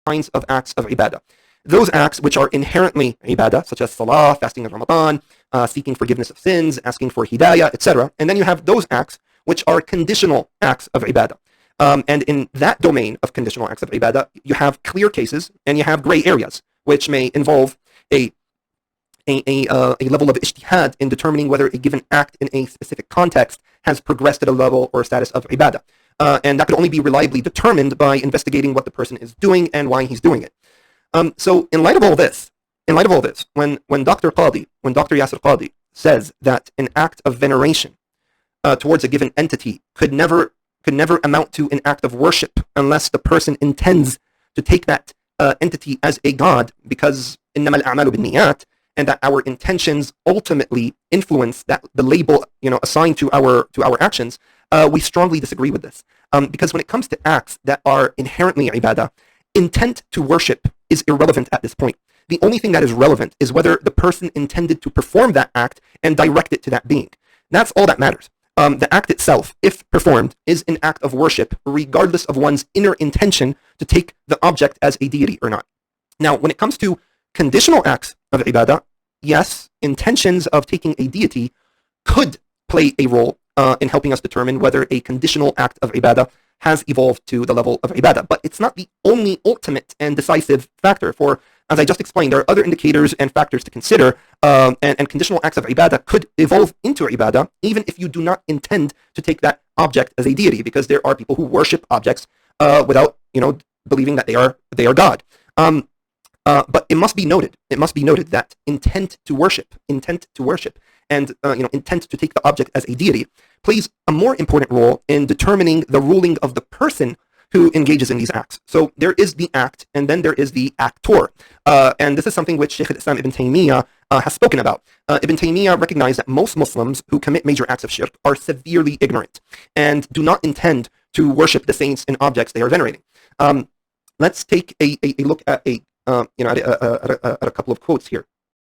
kinds of acts of ibadah. Those acts which are inherently ibadah, such as salah, fasting of Ramadan, seeking forgiveness of sins, asking for hidayah, etc. And then you have those acts which are conditional acts of ibadah. And in that domain of conditional acts of ibadah, you have clear cases and you have gray areas, which may involve a level of ijtihad in determining whether a given act in a specific context has progressed at a level or status of ibadah. And that could only be reliably determined by investigating what the person is doing and why he's doing it. So in light of all this, when Dr. Yasir Qadhi says that an act of veneration towards a given entity could never amount to an act of worship unless the person intends to take that entity as a god, because إنما الأعمال بالنيات, and that our intentions ultimately influence the label assigned to our actions, we strongly disagree with this. Because when it comes to acts that are inherently ibadah, intent to worship is irrelevant at this point. The only thing that is relevant is whether the person intended to perform that act and direct it to that being. That's all that matters. The act itself, if performed, is an act of worship, regardless of one's inner intention to take the object as a deity or not. Now, when it comes to conditional acts of ibadah, yes, intentions of taking a deity could play a role in helping us determine whether a conditional act of ibadah has evolved to the level of ibadah. But it's not the only ultimate and decisive factor. For, as I just explained, there are other indicators and factors to consider, and conditional acts of ibadah could evolve into ibadah even if you do not intend to take that object as a deity, because there are people who worship objects without believing that they are God. But it must be noted that intent to worship, and intent to take the object as a deity plays a more important role in determining the ruling of the person who engages in these acts. So there is the act, and then there is the actor. And this is something which Shaykh al-Islam Ibn Taymiyyah has spoken about. Ibn Taymiyyah recognized that most Muslims who commit major acts of shirk are severely ignorant and do not intend to worship the saints and objects they are venerating. Let's take a look at a couple of quotes here.